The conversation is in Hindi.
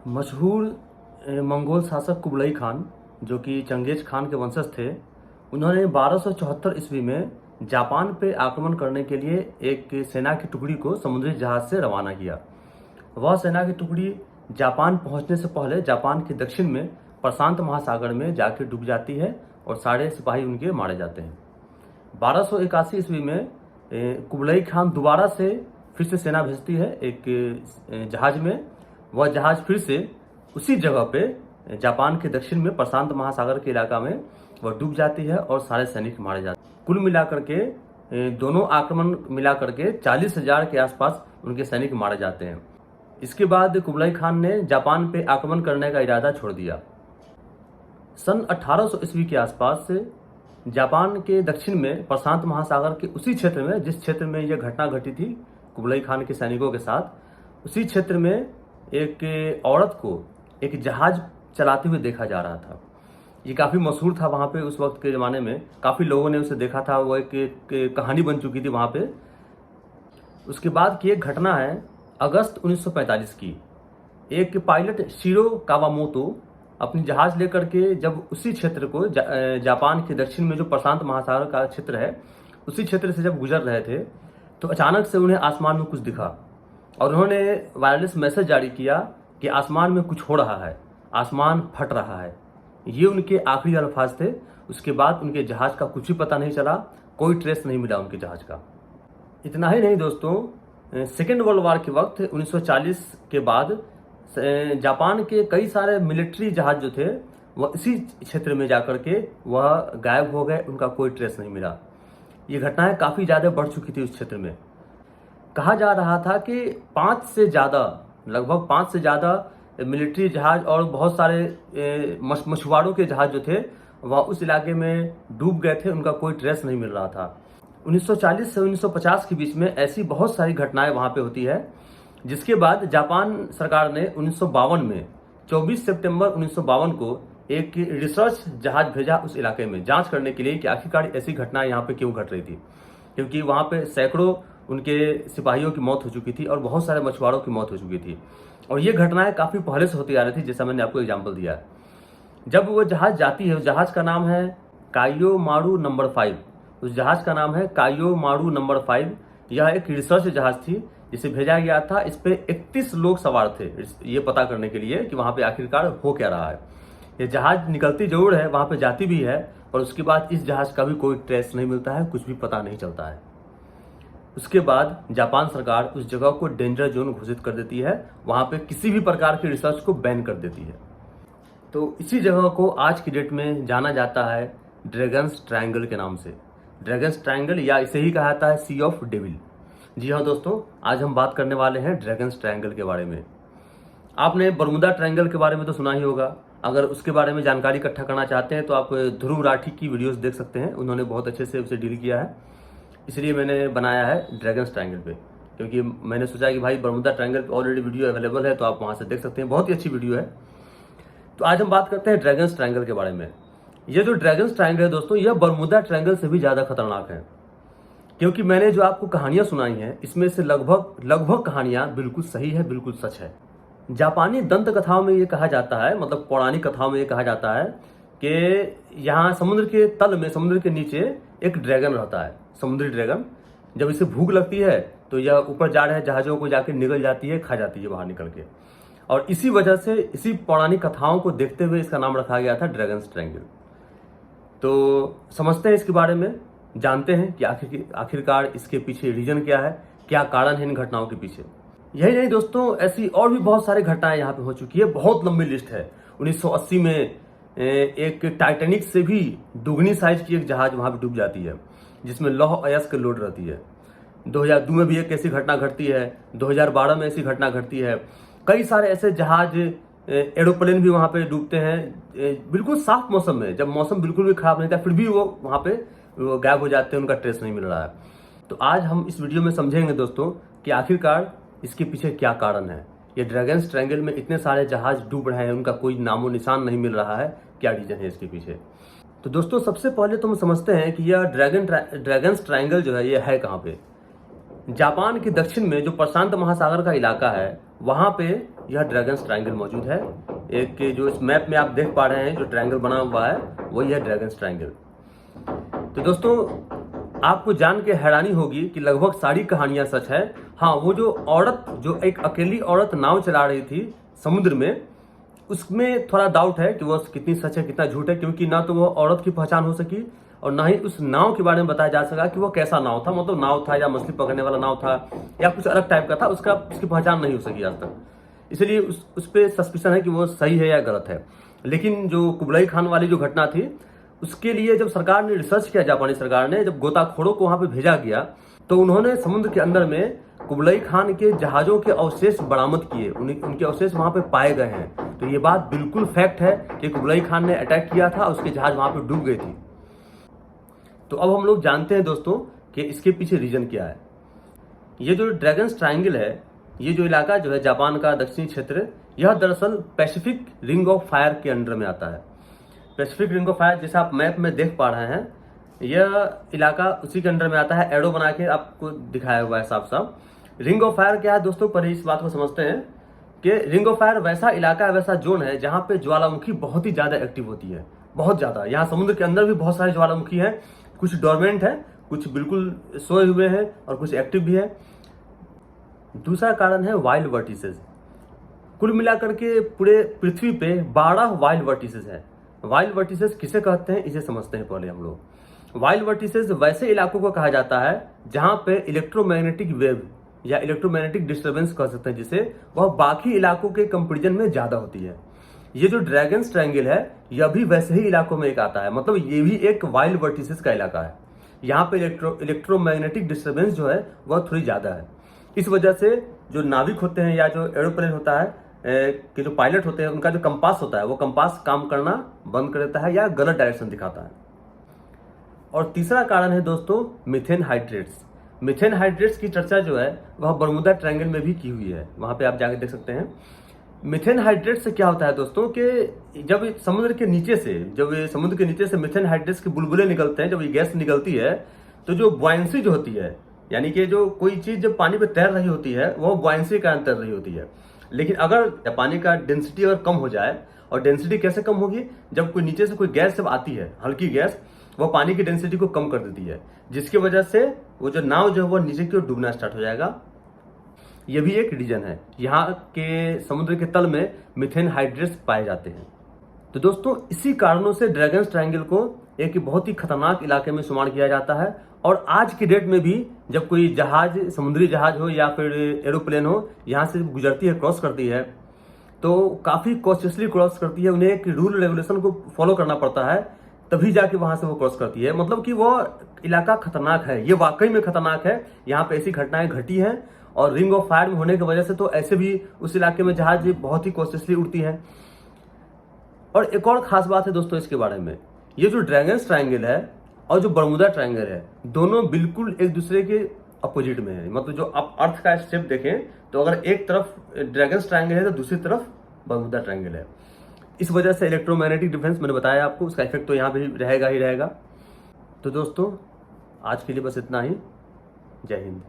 मशहूर मंगोल शासक कुबलई खान, जो कि चंगेज खान के वंशज थे, उन्होंने 1274 ईस्वी में जापान पे आक्रमण करने के लिए एक सेना की टुकड़ी को समुद्री जहाज से रवाना किया। वह सेना की टुकड़ी जापान पहुंचने से पहले जापान के दक्षिण में प्रशांत महासागर में जाकर डूब जाती है और सारे सिपाही उनके मारे जाते हैं। 1281 ईस्वी में कुबलई खान दोबारा से फिर से सेना भेजती है एक जहाज में। वह जहाज फिर से उसी जगह पे जापान के दक्षिण में प्रशांत महासागर के इलाका में वह डूब जाती है और सारे सैनिक मारे जाते हैं। कुल मिलाकर के दोनों आक्रमण मिलाकर के 40,000 के आसपास उनके सैनिक मारे जाते हैं। इसके बाद कुबलई खान ने जापान पे आक्रमण करने का इरादा छोड़ दिया। सन 1800 ईस्वी के आसपास जापान के दक्षिण में प्रशांत महासागर के उसी क्षेत्र में, जिस क्षेत्र में यह घटना घटी थी कुबलई खान के सैनिकों के साथ, उसी क्षेत्र में एक औरत को एक जहाज चलाते हुए देखा जा रहा था। ये काफ़ी मशहूर था वहाँ पे उस वक्त के ज़माने में, काफ़ी लोगों ने उसे देखा था। वो एक कहानी बन चुकी थी वहाँ पे। उसके बाद की एक घटना है अगस्त 1945 की। एक पायलट शिरो कावामोतो अपनी जहाज लेकर के जब उसी क्षेत्र को जापान के दक्षिण में जो प्रशांत महासागर का क्षेत्र है, उसी क्षेत्र से जब गुजर रहे थे, तो अचानक से उन्हें आसमान में कुछ दिखा और उन्होंने वायरलेस मैसेज जारी किया कि आसमान में कुछ हो रहा है, आसमान फट रहा है। ये उनके आखिरी अल्फाज थे। उसके बाद उनके जहाज का कुछ भी पता नहीं चला, कोई ट्रेस नहीं मिला उनके जहाज का। इतना ही नहीं दोस्तों, सेकेंड वर्ल्ड वॉर के वक्त 1940 के बाद जापान के कई सारे मिलिट्री जहाज जो थे वह इसी क्षेत्र में जाकर के वह गायब हो गए, उनका कोई ट्रेस नहीं मिला। ये घटनाएं काफ़ी ज़्यादा बढ़ चुकी थी उस क्षेत्र में। कहा जा रहा था कि लगभग 5 से ज़्यादा मिलिट्री जहाज और बहुत सारे मछुआरों के जहाज जो थे वह उस इलाके में डूब गए थे, उनका कोई ट्रेस नहीं मिल रहा था। 1940 से 1950 के बीच में ऐसी बहुत सारी घटनाएं वहाँ पे होती है, जिसके बाद जापान सरकार ने 1952 में 24 सितंबर 1952 को एक रिसर्च जहाज भेजा उस इलाके में जांच करने के लिए कि आखिरकार ऐसी घटनाएं यहाँ पे क्यों घट रही थी, क्योंकि वहाँ पे सैकड़ों उनके सिपाहियों की मौत हो चुकी थी और बहुत सारे मछुआरों की मौत हो चुकी थी। और ये घटनाएं काफ़ी पहले से होती आ रही थी, जैसा मैंने आपको एग्जाम्पल दिया है। जब वो जहाज जाती है, उस जहाज का नाम है कायो मारू नंबर 5। उस जहाज का नाम है कायो मारू नंबर 5। यह एक रिसर्च जहाज थी जिसे भेजा गया था। इस पे 31 लोग सवार थे ये पता करने के लिए कि वहाँ पे आखिरकार हो क्या रहा है। ये जहाज निकलती जरूर है, वहाँ पे जाती भी है, और उसके बाद इस जहाज का भी कोई ट्रेस नहीं मिलता है, कुछ भी पता नहीं चलता है। उसके बाद जापान सरकार उस जगह को डेंजर जोन घोषित कर देती है, वहाँ पे किसी भी प्रकार की रिसर्च को बैन कर देती है। तो इसी जगह को आज की डेट में जाना जाता है ड्रैगन्स ट्रायंगल के नाम से। ड्रैगन्स ट्रायंगल, या इसे ही कहा जाता है सी ऑफ डेविल। जी हाँ दोस्तों, आज हम बात करने वाले हैं ड्रैगन्स ट्रायंगल के बारे में। आपने बरमुदा ट्रायंगल के बारे में तो सुना ही होगा। अगर उसके बारे में जानकारी इकट्ठा करना चाहते हैं तो आप ध्रुव राठी की वीडियोस देख सकते हैं, उन्होंने बहुत अच्छे से उसे डील किया है। इसलिए मैंने बनाया है ड्रैगन्स ट्रायंगल पे, क्योंकि मैंने सोचा कि भाई बरमुदा ट्रायंगल पे ऑलरेडी वीडियो अवेलेबल है, तो आप वहाँ से देख सकते हैं, बहुत ही अच्छी वीडियो है। तो आज हम बात करते हैं ड्रैगन्स ट्रायंगल के बारे में। ये जो ड्रैगन्स ट्रायंगल है दोस्तों, यह बरमुदा ट्रायंगल से भी ज़्यादा खतरनाक है, क्योंकि मैंने जो आपको कहानियाँ सुनाई हैं, इसमें से लगभग कहानियाँ बिल्कुल सही है, बिल्कुल सच है। जापानी दंत कथाओं में ये कहा जाता है, मतलब पौराणिक कथाओं में ये कहा जाता है कि यहाँ समुद्र के तल में, समुद्र के नीचे एक ड्रैगन रहता है, समुद्री ड्रैगन। जब इसे भूख लगती है तो यह ऊपर जा रहे जहाज़ों को जाके निगल जाती है, खा जाती है बाहर निकल के। और इसी वजह से, इसी पौराणिक कथाओं को देखते हुए इसका नाम रखा गया था ड्रैगन्स ट्रायंगल। तो समझते हैं इसके बारे में, जानते हैं कि आखिरकार इसके पीछे रीजन क्या है, क्या कारण है इन घटनाओं के पीछे। यही नहीं दोस्तों, ऐसी और भी बहुत सारी घटनाएं यहाँ पे हो चुकी है, बहुत लंबी लिस्ट है। 1980 में एक टाइटैनिक से भी दुगनी साइज की एक जहाज वहाँ पे डूब जाती है, जिसमें लौह अयस्क लोड रहती है। 2002 में भी एक ऐसी घटना घटती है, 2012 में ऐसी घटना घटती है। कई सारे ऐसे जहाज, एरोप्लेन भी वहाँ पे डूबते हैं बिल्कुल साफ मौसम में, जब मौसम बिल्कुल भी खराब नहीं था, फिर भी वो वहाँ पे गायब हो जाते हैं, उनका ट्रेस नहीं मिल रहा है। तो आज हम इस वीडियो में समझेंगे दोस्तों कि आखिरकार इसके पीछे क्या कारण है। ये ड्रैगन्स ट्रायंगल में इतने सारे जहाज डूब रहे हैं, उनका कोई नामो निशान नहीं मिल रहा है, क्या रीजन है इसके पीछे। तो दोस्तों सबसे पहले तो हम समझते हैं कि यह ड्रैगन्स ट्रायंगल जो है ये है कहाँ पे। जापान के दक्षिण में जो प्रशांत महासागर का इलाका है, वहां पे यह ड्रैगन्स ट्रायंगल मौजूद है। एक जो इस मैप में आप देख पा रहे हैं जो ट्रायंगल बना हुआ है वही है ड्रैगन्स ट्रायंगल। तो दोस्तों, आपको जान के हैरानी होगी कि लगभग सारी कहानियां सच है। हाँ, वो जो औरत, जो एक अकेली औरत नाव चला रही थी समुद्र में, उसमें थोड़ा डाउट है कि वो कितनी सच है कितना झूठ है, क्योंकि ना तो वो औरत की पहचान हो सकी और ना ही उस नाव के बारे में बताया जा सका कि वो कैसा नाव था, मतलब नाव था या मछली पकड़ने वाला नाव था या कुछ अलग टाइप का था, उसकी पहचान नहीं हो सकी आज तक। इसलिए उस पर सस्पिशन है कि वो सही है या गलत है। लेकिन जो कुबलई खान वाली जो घटना थी, उसके लिए जब सरकार ने रिसर्च किया, जापानी सरकार ने, जब गोताखोरों को वहां पे भेजा गया तो उन्होंने समुद्र के अंदर में कुबलई खान के जहाजों के अवशेष बरामद किए, उनके अवशेष वहां पे पाए गए हैं। तो ये बात बिल्कुल फैक्ट है कि कुबलई खान ने अटैक किया था, उसके जहाज वहां पे डूब गई थी। तो अब हम लोग जानते हैं दोस्तों कि इसके पीछे रीजन क्या है। ये जो ड्रैगन्स ट्रायंगल है, ये जो इलाका जो है जापान का दक्षिणी क्षेत्र, यह दरअसल पैसिफिक रिंग ऑफ फायर के अंडर में आता है। पैसिफिक रिंग ऑफ फायर जैसे आप मैप में देख पा रहे हैं, यह इलाका उसी के अंडर में आता है। एरो बना के आपको दिखाया हुआ है साफ साफ। रिंग ऑफ फायर क्या है दोस्तों, पहले इस बात को समझते हैं कि रिंग ऑफ फायर वैसा इलाका है, वैसा जोन है जहां पे ज्वालामुखी बहुत ही ज्यादा एक्टिव होती है, बहुत ज्यादा। यहाँ समुद्र के अंदर भी बहुत सारे ज्वालामुखी हैं, कुछ डोरमेंट है, कुछ बिल्कुल सोए हुए हैं और कुछ एक्टिव भी है। दूसरा कारण है वाइल्ड वर्टिसेस। कुल मिलाकर के पूरे पृथ्वी पे 12 वाइल्ड वर्टिसेस है। वाइल्ड वर्टिसेस किसे कहते हैं इसे समझते हैं पहले हम लोग। वाइल्ड वर्टिसेस वैसे इलाकों को कहा जाता है जहां पे इलेक्ट्रोमैग्नेटिक वेव या इलेक्ट्रोमैग्नेटिक डिस्टर्बेंस कह सकते हैं जिसे, वह बाकी इलाकों के कंपेरिजन में ज्यादा होती है। ये जो ड्रैगन्स ट्रायंगल है यह भी वैसे ही इलाकों में एक आता है, मतलब ये भी एक वाइल्ड वर्टिसेस का इलाका है। यहाँ पे इलेक्ट्रोमैग्नेटिक डिस्टर्बेंस जो है वह थोड़ी ज्यादा है। इस वजह से जो नाविक होते हैं या जो एरोप्लेन होता है कि जो पायलट होते हैं, उनका जो कंपास होता है वो कंपास काम करना बंद कर देता है या गलत डायरेक्शन दिखाता है। और तीसरा कारण है दोस्तों मीथेन हाइड्रेट्स। मीथेन हाइड्रेट्स की चर्चा जो है वह बरमूडा ट्रायंगल में भी की हुई है, वहां पे आप जाके देख सकते हैं। मीथेन हाइड्रेट्स से क्या होता है दोस्तों कि जब समुद्र के नीचे से मीथेन हाइड्रेट्स के बुलबुले निकलते हैं, जब ये गैस निकलती है तो जो बुआयंसी जो होती है, यानी कि जो कोई चीज जब पानी पे तैर रही होती है वो बुआयंसी के कारण तैर रही होती है। लेकिन अगर पानी का डेंसिटी अगर कम हो जाए, और डेंसिटी कैसे कम होगी, जब कोई नीचे से कोई गैस जब आती है, हल्की गैस, वो पानी की डेंसिटी को कम कर देती है, जिसकी वजह से वो जो नाव जो है वो नीचे की ओर डूबना स्टार्ट हो जाएगा। ये भी एक रीजन है। यहाँ के समुद्र के तल में मीथेन हाइड्रेट्स पाए जाते हैं। तो दोस्तों, इसी कारणों से ड्रैगन्स ट्रायंगल को एक बहुत ही खतरनाक इलाके में शुमार किया जाता है। और आज की डेट में भी जब कोई जहाज, समुद्री जहाज हो या फिर एरोप्लेन हो, यहाँ से गुजरती है, क्रॉस करती है, तो काफी कॉशियसली क्रॉस करती है। उन्हें एक रूल रेगुलेशन को फॉलो करना पड़ता है, तभी जाके वहां से वो क्रॉस करती है। मतलब कि वो इलाका खतरनाक है, ये वाकई में खतरनाक है। यहाँ पे ऐसी घटनाएं घटी हैं और रिंग ऑफ फायर में होने की वजह से तो ऐसे भी उस इलाके में जहाज बहुत ही कॉशियसली उड़ती है। और एक और खास बात है दोस्तों इसके बारे में, ये जो ड्रैगन्स ट्रायंगल है और जो बरमूडा ट्रायंगल है, दोनों बिल्कुल एक दूसरे के अपोजिट में है। मतलब जो आप अर्थ का शेप देखें तो अगर एक तरफ ड्रैगन्स ट्रायंगल है तो दूसरी तरफ बरमूडा ट्रायंगल है। इस वजह से इलेक्ट्रोमैग्नेटिक डिफरेंस मैंने बताया आपको, उसका इफेक्ट तो यहाँ भी रहेगा ही रहेगा। तो दोस्तों, आज के लिए बस इतना ही। जय हिंद।